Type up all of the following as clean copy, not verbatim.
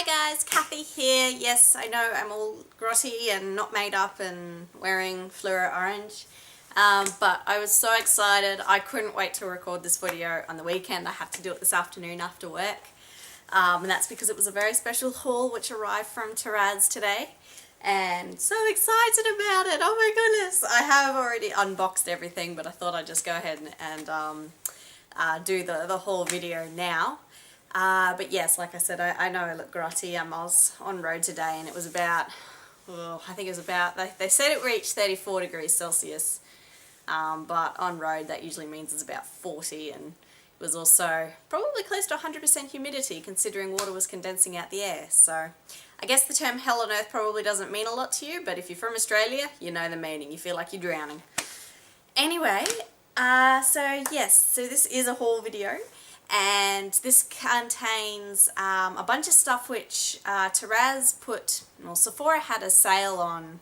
guys, Kathy here. Yes, I know I'm all grotty and not made up and wearing fluoro orange, but I was so excited. I couldn't wait to record this video on the weekend. I had to do it this afternoon after work, and that's because it was a very special haul which arrived from Tarazz today, and so excited about it. Oh my goodness, I have already unboxed everything, but I thought I'd just go ahead and do the whole video now. But yes, like I said, I know I look grotty. I was on road today and it was about, I think it was about, they said it reached 34 degrees Celsius, but on road that usually means it's about 40, and it was also probably close to 100% humidity considering water was condensing out the air. So I guess the term hell on earth probably doesn't mean a lot to you, but if you're from Australia, you know the meaning. You feel like you're drowning. Anyway, so yes, so this is a haul video. And this contains a bunch of stuff which Tarazz put, well, Sephora had a sale on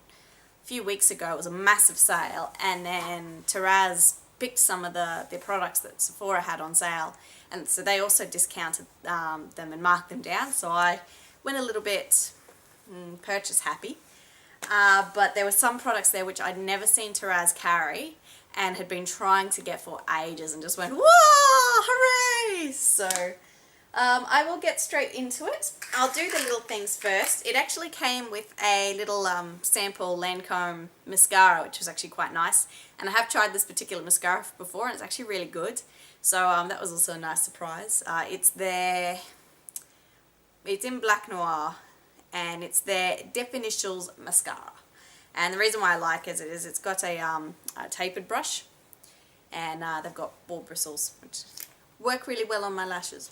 a few weeks ago. It was a massive sale, and then Tarazz picked some of the products that Sephora had on sale, and so they also discounted them and marked them down. So I went a little bit purchase happy, but there were some products there which I'd never seen Tarazz carry and had been trying to get for ages, and just went, whoa, hooray! So I will get straight into it. I'll do the little things first. It actually came with a little sample Lancome mascara, which was actually quite nice, and I have tried this particular mascara before and it's actually really good, so that was also a nice surprise. It's in Black Noir, and it's their Definitions mascara. And the reason why I like it is it's got a tapered brush, and they've got ball bristles, which work really well on my lashes.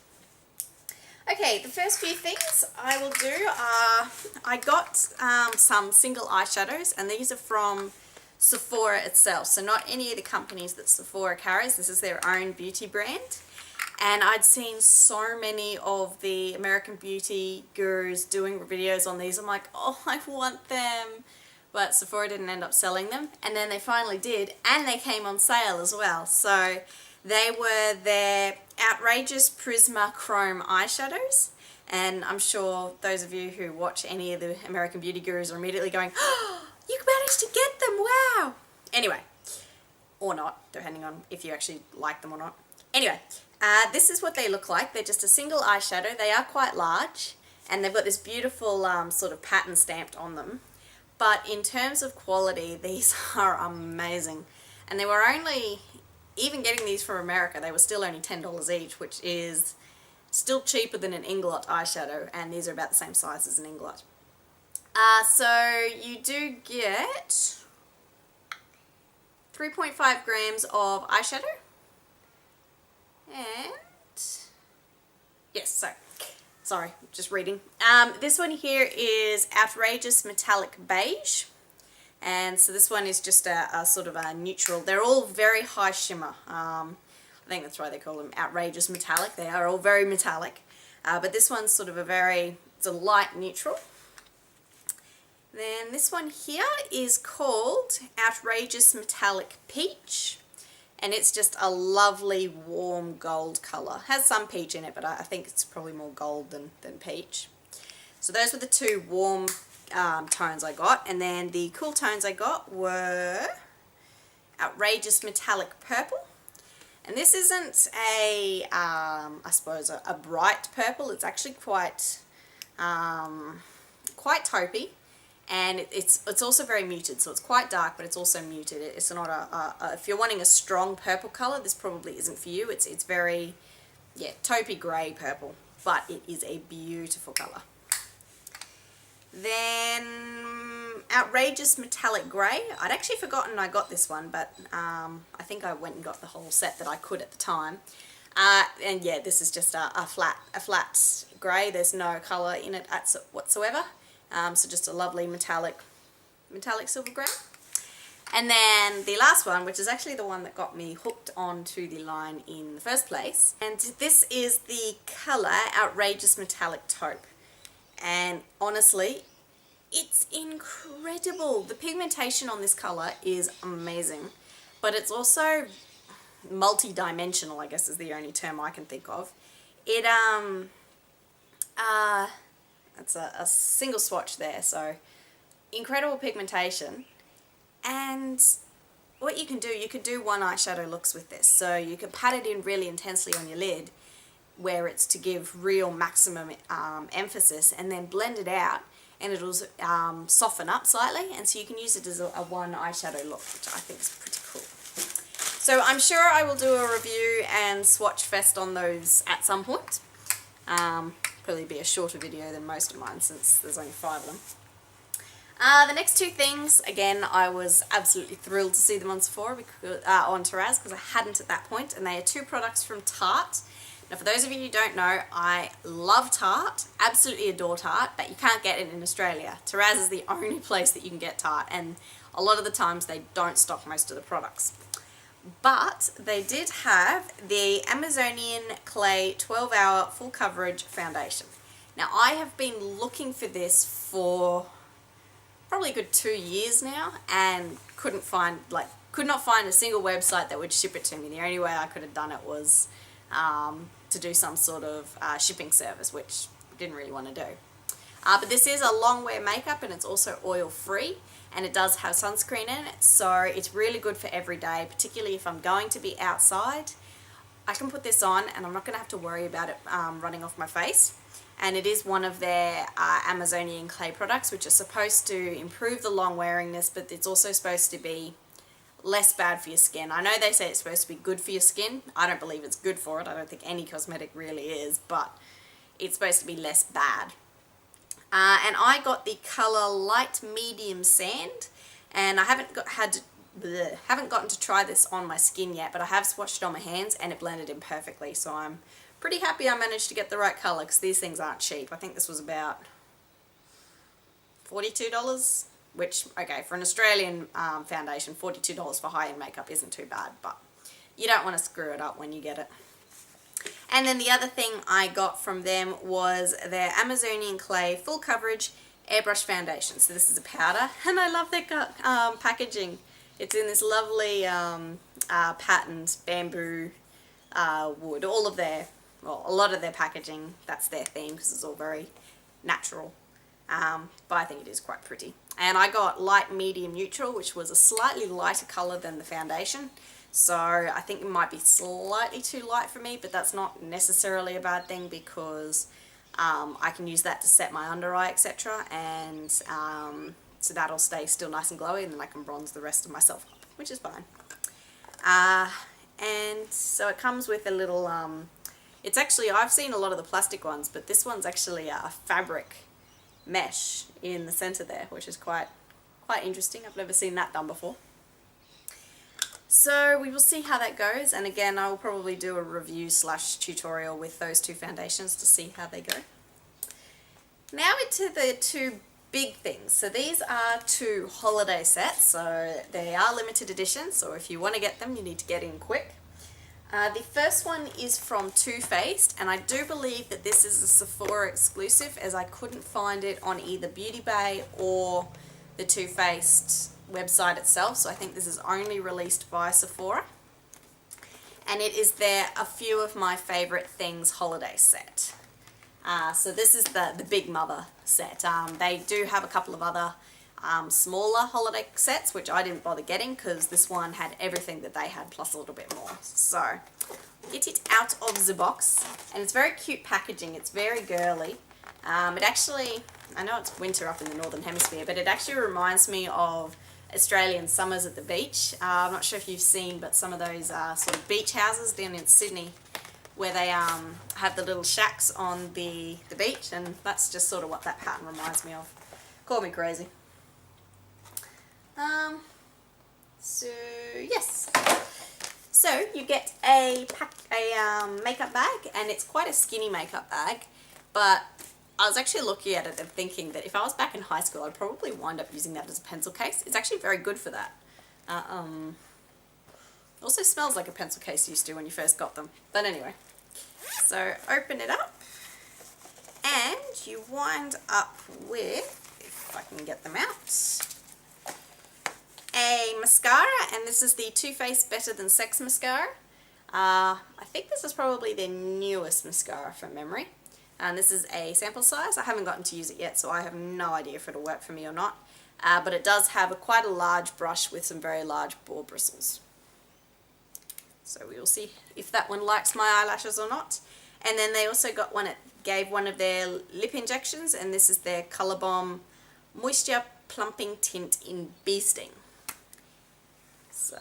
Okay, the first few things I will do are, I got some single eyeshadows, and these are from Sephora itself. So not any of the companies that Sephora carries. This is their own beauty brand. And I'd seen so many of the American beauty gurus doing videos on these. I'm like, oh, I want them. But Sephora didn't end up selling them, and then they finally did, and they came on sale as well. So they were their Outrageous Prisma Chrome eyeshadows, and I'm sure those of you who watch any of the American Beauty Gurus are immediately going, oh, you managed to get them, wow! Anyway, or not, depending on if you actually like them or not. Anyway, this is what they look like. They're just a single eyeshadow. They are quite large, and they've got this beautiful sort of pattern stamped on them. But in terms of quality, these are amazing. And they were only, even getting these from America, they were still only $10 each, which is still cheaper than an Inglot eyeshadow, and these are about the same size as an Inglot. So you do get 3.5 grams of eyeshadow. And, yes, so, sorry, just reading. This one here is Outrageous Metallic Beige, and so this one is just a sort of a neutral. They're all very high shimmer. I think that's why they call them Outrageous Metallic. They are all very metallic, but this one's sort of it's a light neutral. Then this one here is called Outrageous Metallic Peach. And it's just a lovely warm gold colour. Has some peach in it, but I think it's probably more gold than peach. So those were the two warm tones I got. And then the cool tones I got were Outrageous Metallic Purple. And this isn't I suppose a bright purple. It's actually quite taupey. And it's also very muted, so it's quite dark, but it's also muted. It's not if you're wanting a strong purple colour, this probably isn't for you. It's very, yeah, taupey grey purple, but it is a beautiful colour. Then Outrageous Metallic Grey. I'd actually forgotten I got this one, but I think I went and got the whole set that I could at the time. And yeah, this is just a flat grey. There's no colour in it whatsoever. So just a lovely metallic silver grey. And then the last one, which is actually the one that got me hooked onto the line in the first place, and this is the colour Outrageous Metallic Taupe. And honestly, it's incredible. The pigmentation on this colour is amazing, but it's also multi-dimensional, I guess is the only term I can think of. It's a single swatch there, so incredible pigmentation. And what you can do, you could do one eyeshadow looks with this. So you can pat it in really intensely on your lid, where it's to give real maximum emphasis, and then blend it out, and it'll soften up slightly, and so you can use it as a one eyeshadow look, which I think is pretty cool. So I'm sure I will do a review and swatch fest on those at some point. Probably be a shorter video than most of mine since there's only 5 of them. The next 2 things, again, I was absolutely thrilled to see them on Sephora, because, on Tarazz, because I hadn't at that point, and they are 2 products from Tarte. Now, for those of you who don't know, I love Tarte, absolutely adore Tarte, but you can't get it in Australia. Tarazz is the only place that you can get Tarte, and a lot of the times they don't stock most of the products. But they did have the Amazonian Clay 12-Hour Full Coverage Foundation. Now, I have been looking for this for probably a good 2 years now, and could not find a single website that would ship it to me. The only way I could have done it was to do some sort of shipping service, which I didn't really want to do. But this is a long wear makeup, and it's also oil free, and it does have sunscreen in it, so it's really good for every day, particularly if I'm going to be outside. I can put this on and I'm not going to have to worry about it running off my face. And it is one of their Amazonian Clay products, which are supposed to improve the long wearingness, but it's also supposed to be less bad for your skin. I know they say it's supposed to be good for your skin. I don't believe it's good for it. I don't think any cosmetic really is, but it's supposed to be less bad. And I got the colour Light Medium Sand, and I haven't gotten to try this on my skin yet, but I have swatched it on my hands and it blended in perfectly, so I'm pretty happy I managed to get the right colour, because these things aren't cheap. I think this was about $42, which, okay, for an Australian foundation, $42 for high-end makeup isn't too bad, but you don't want to screw it up when you get it. And then the other thing I got from them was their Amazonian Clay Full Coverage Airbrush Foundation. So this is a powder, and I love their packaging. It's in this lovely patterned bamboo wood. All of their, well, a lot of their packaging, that's their theme, because it's all very natural. But I think it is quite pretty. And I got Light Medium Neutral, which was a slightly lighter colour than the foundation. So I think it might be slightly too light for me, but that's not necessarily a bad thing, because I can use that to set my under eye, etc. And so that'll stay still nice and glowy, and then I can bronze the rest of myself up, which is fine. And so it comes with a little, it's actually, I've seen a lot of the plastic ones, but this one's actually a fabric mesh in the center there, which is quite interesting. I've never seen that done before. So we will see how that goes, and again I will probably do a review / tutorial with those 2 foundations to see how they go. Now into the 2 big things. So these are 2 holiday sets, so they are limited editions, so if you want to get them you need to get in quick. The first one is from Too Faced, and I do believe that this is a Sephora exclusive, as I couldn't find it on either Beauty Bay or the Too Faced website itself, so I think this is only released by Sephora. And it is their A Few of My Favorite Things holiday set. So this is the Big Mother set. They do have a couple of other smaller holiday sets, which I didn't bother getting, because this one had everything that they had plus a little bit more. So get it out of the box, and it's very cute packaging. It's very girly. It actually, I know it's winter up in the Northern Hemisphere, but it actually reminds me of Australian summers at the beach. I'm not sure if you've seen, but some of those sort of beach houses down in Sydney, where they have the little shacks on the beach, and that's just sort of what that pattern reminds me of. Call me crazy. So yes, so you get a makeup bag, and it's quite a skinny makeup bag, but I was actually looking at it and thinking that if I was back in high school, I'd probably wind up using that as a pencil case. It's actually very good for that. Also smells like a pencil case used to when you first got them. But anyway, so open it up, and you wind up with, if I can get them out, a mascara, and this is the Too Faced Better Than Sex mascara. I think this is probably their newest mascara from memory. And this is a sample size. I haven't gotten to use it yet, so I have no idea if it'll work for me or not. But it does have quite a large brush with some very large boar bristles. So we will see if that one likes my eyelashes or not. And then they also gave one of their lip injections, and this is their Colour Bomb Moisture Plumping Tint in Bee Sting. So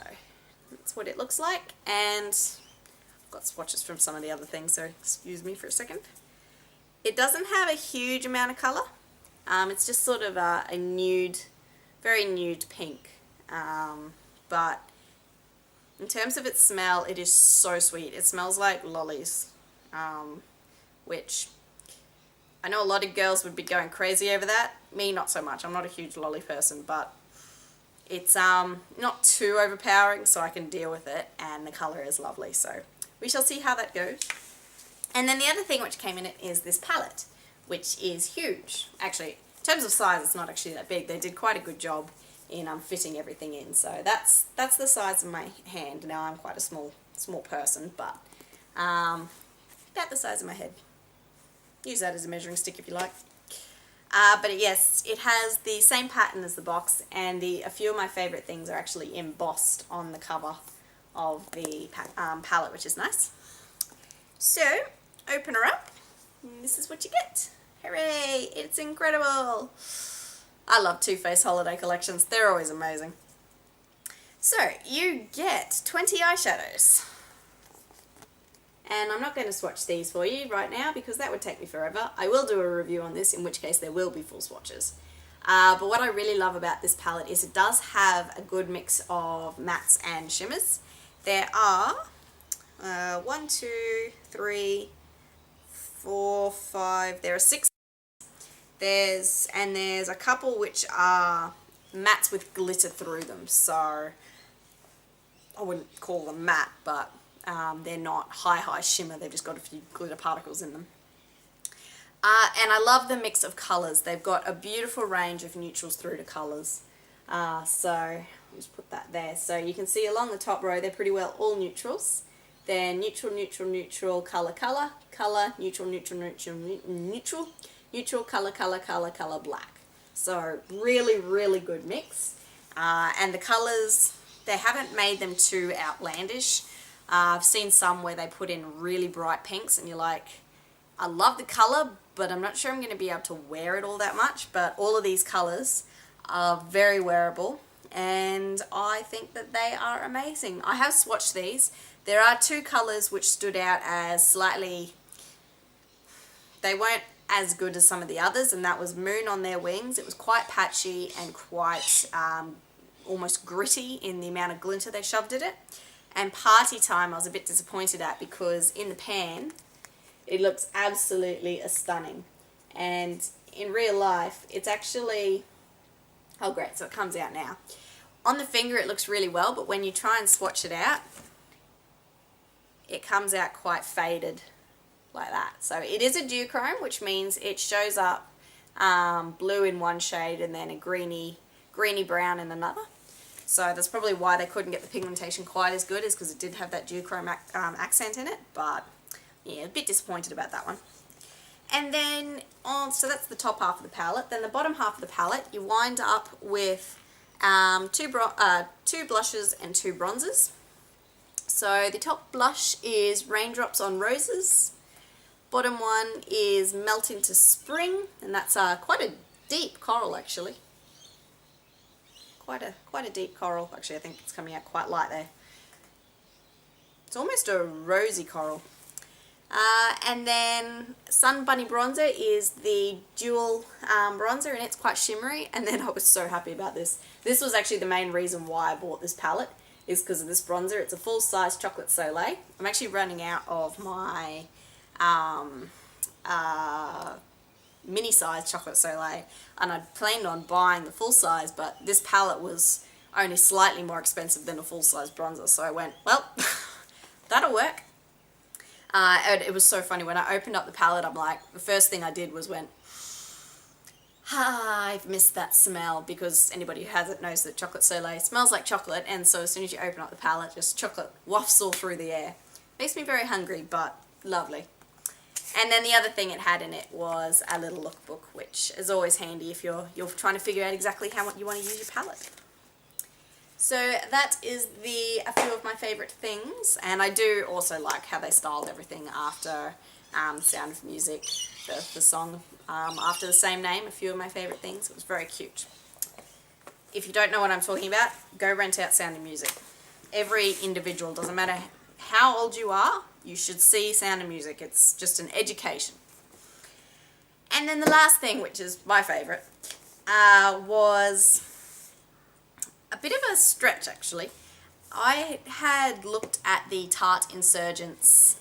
that's what it looks like, and I've got swatches from some of the other things, so excuse me for a second. It doesn't have a huge amount of colour. It's just sort of a nude, very nude pink. But in terms of its smell, it is so sweet. It smells like lollies, which I know a lot of girls would be going crazy over that. Me, not so much. I'm not a huge lolly person, but it's not too overpowering, so I can deal with it, and the colour is lovely. So we shall see how that goes. And then the other thing which came in it is this palette, which is huge. Actually, in terms of size, it's not actually that big. They did quite a good job in fitting everything in. So that's the size of my hand. Now I'm quite a small person, but about the size of my head. Use that as a measuring stick if you like. But yes, it has the same pattern as the box, and a few of my favourite things are actually embossed on the cover of the palette, which is nice. So, open her up, and this is what you get. Hooray! It's incredible! I love Too Faced holiday collections. They're always amazing. So, you get 20 eyeshadows. And I'm not going to swatch these for you right now because that would take me forever. I will do a review on this, in which case there will be full swatches. But what I really love about this palette is it does have a good mix of mattes and shimmers. There are 1, 2, 3, 4, 5, there are 6. There's a couple which are mattes with glitter through them, so I wouldn't call them matte, but they're not high shimmer, they've just got a few glitter particles in them. And I love the mix of colours. They've got a beautiful range of neutrals through to colours. So I'll just put that there. So you can see along the top row they're pretty well all neutrals. They're neutral, neutral, neutral, colour, colour, colour, neutral, neutral, neutral, neutral, neutral, colour, colour, colour, colour, black. So really, really good mix. And the colours, they haven't made them too outlandish. I've seen some where they put in really bright pinks and you're like, I love the colour, but I'm not sure I'm going to be able to wear it all that much. But all of these colours are very wearable, and I think that they are amazing. I have swatched these. There are two colours which stood out as slightly, they weren't as good as some of the others, and that was Moon on Their Wings. It was quite patchy and quite almost gritty in the amount of glitter they shoved at it. And Party Time I was a bit disappointed at because in the pan it looks absolutely stunning, and in real life it's actually, oh great, so it comes out now. On the finger it looks really well, but when you try and swatch it out, it comes out quite faded like that. So it is a duochrome, which means it shows up blue in one shade and then a greeny brown in another. So that's probably why they couldn't get the pigmentation quite as good, is because it did have that duochrome accent in it. But yeah, a bit disappointed about that one. And then, so that's the top half of the palette. Then the bottom half of the palette, you wind up with two blushes and two bronzers. So the top blush is Raindrops on Roses. Bottom one is Melt into Spring, and that's quite a deep coral actually. Quite a deep coral. Actually, I think it's coming out quite light there. It's almost a rosy coral. And then Sun Bunny Bronzer is the dual bronzer, and it's quite shimmery. And then I was so happy about this. This was actually the main reason why I bought this palette, is because of this bronzer. It's a full-size Chocolate Soleil. I'm actually running out of my mini-size Chocolate Soleil, and I'd planned on buying the full-size, but this palette was only slightly more expensive than a full-size bronzer, so I went, well, that'll work. And it was so funny, when I opened up the palette, I'm like, the first thing I did was went, I've missed that smell, because anybody who has it knows that Chocolate Soleil smells like chocolate, and so as soon as you open up the palette, just chocolate wafts all through the air. Makes me very hungry, but lovely. And then the other thing it had in it was a little lookbook, which is always handy if you're trying to figure out exactly how you want to use your palette. So that is a few of my favourite things, and I do also like how they styled everything after Sound of Music, the song after the same name, a few of my favourite things. It was very cute. If you don't know what I'm talking about, go rent out Sound of Music. Every individual, doesn't matter how old you are, you should see Sound of Music. It's just an education. And then the last thing, which is my favourite, was a bit of a stretch actually. I had looked at the Tarte Insurgents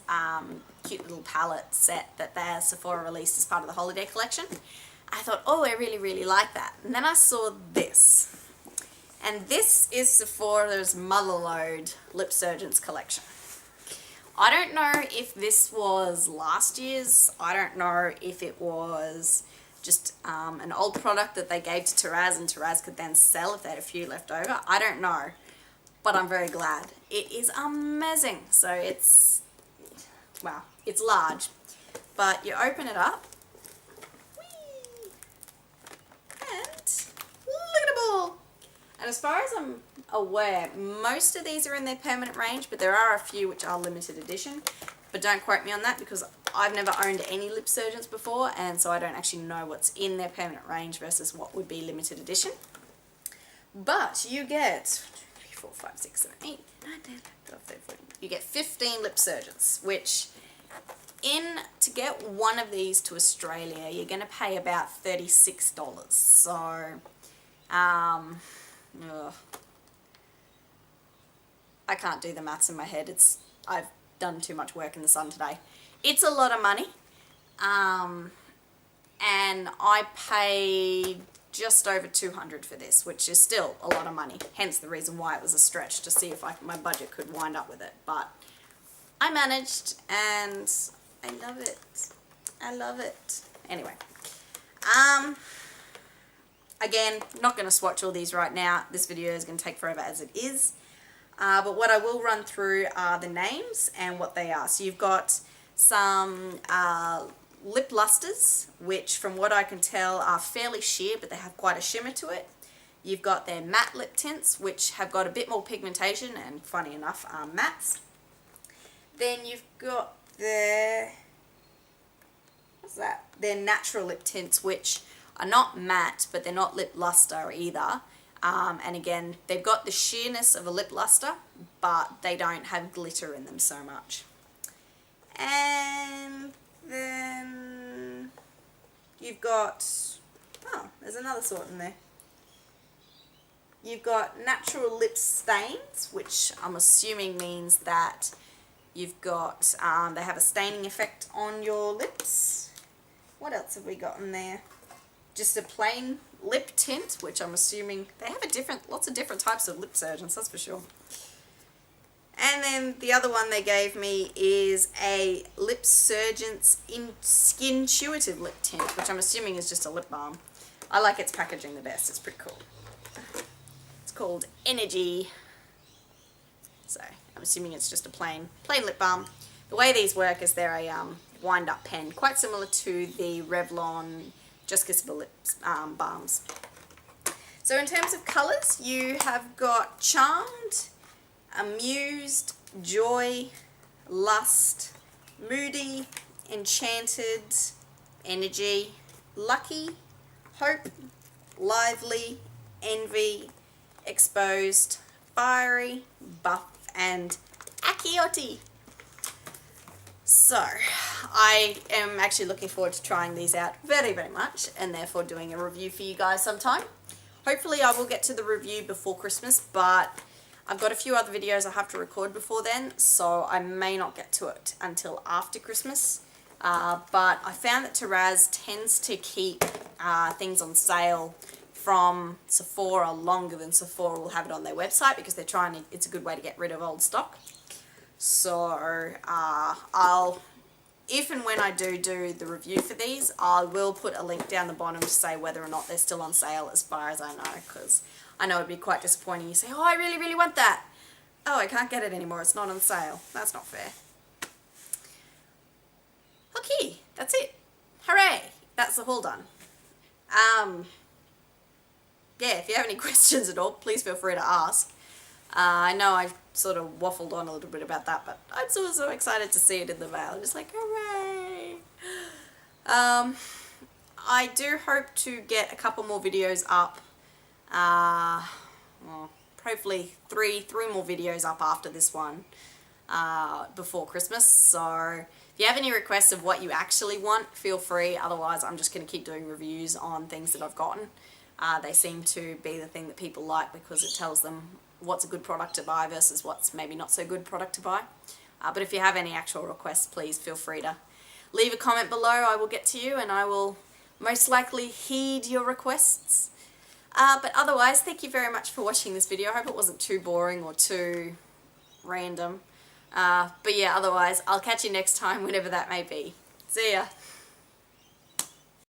cute little palette set that their Sephora released as part of the holiday collection. I thought, oh, I really, really like that. And then I saw this. And this is Sephora's Motherload Lip Surgeons collection. I don't know if this was last year's. I don't know if it was just an old product that they gave to Tarazz and Tarazz could then sell if they had a few left over. I don't know. But I'm very glad. It is amazing. So it's, wow, it's large. But you open it up. Whee! And look at it all. And as far as I'm aware, most of these are in their permanent range, but there are a few which are limited edition. But don't quote me on that because I've never owned any Lip Surgeons before, and so I don't actually know what's in their permanent range versus what would be limited edition. But you get 3, 4, 5, 6, 7, 8, 9, 10, 12, 13, 14. You get 15 Lip Surgeons, which to get one of these to Australia, you're going to pay about $36. So, ugh. I can't do the maths in my head. I've done too much work in the sun today. It's a lot of money, and I paid just over $200 for this, which is still a lot of money. Hence the reason why it was a stretch to see if my budget could wind up with it. But I managed, and I love it. I love it. Anyway, again, not going to swatch all these right now. This video is going to take forever as it is. But what I will run through are the names and what they are. So you've got some lip lusters, which from what I can tell are fairly sheer, but they have quite a shimmer to it. You've got their matte lip tints, which have got a bit more pigmentation and, funny enough, are mattes. Then you've got their, what's that? Their natural lip tints, which are not matte, but they're not lip luster either. And again, they've got the sheerness of a lip luster, but they don't have glitter in them so much. And then you've got, oh, there's another sort in there. You've got natural lip stains, which I'm assuming means that you've got, they have a staining effect on your lips. What else have we got in there? Just a plain lip tint, which I'm assuming they have lots of different types of lip surgeons, that's for sure. And then the other one they gave me is a Lip Surgeons Skin Intuitive Lip Tint, which I'm assuming is just a lip balm. I like its packaging the best, it's pretty cool. It's called Energy. So I'm assuming it's just a plain lip balm. The way these work is they're a wind-up pen, quite similar to the Revlon Just Kissable Lips balms. So in terms of colours, you have got Charmed, Amused, Joy, Lust, Moody, Enchanted, Energy, Lucky, Hope, Lively, Envy, Exposed, Fiery, Buff, and Accioti. So, I am actually looking forward to trying these out very, very much, and therefore doing a review for you guys sometime. Hopefully I will get to the review before Christmas, but I've got a few other videos I have to record before then, so I may not get to it until after Christmas. But I found that Tarazz tends to keep things on sale from Sephora longer than Sephora will have it on their website, because they're trying to, it's a good way to get rid of old stock. So if and when I do the review for these, I will put a link down the bottom to say whether or not they're still on sale, as far as I know, because I know it'd be quite disappointing. You say, oh, I really, really want that. Oh, I can't get it anymore. It's not on sale. That's not fair. Okay. that's it. Hooray! That's the haul done. Yeah, if you have any questions at all, please feel free to ask. I know I sort of waffled on a little bit about that, but I'm so excited to see it in the mail. Just like, hooray! I do hope to get a couple more videos up. Well, hopefully three more videos up after this one before Christmas. So if you have any requests of what you actually want, feel free. Otherwise, I'm just going to keep doing reviews on things that I've gotten. They seem to be the thing that people like because it tells them what's a good product to buy versus what's maybe not so good product to buy. But if you have any actual requests, please feel free to leave a comment below. I will get to you and I will most likely heed your requests. But otherwise, thank you very much for watching this video. I hope it wasn't too boring or too random. But yeah, otherwise, I'll catch you next time, whenever that may be. See ya!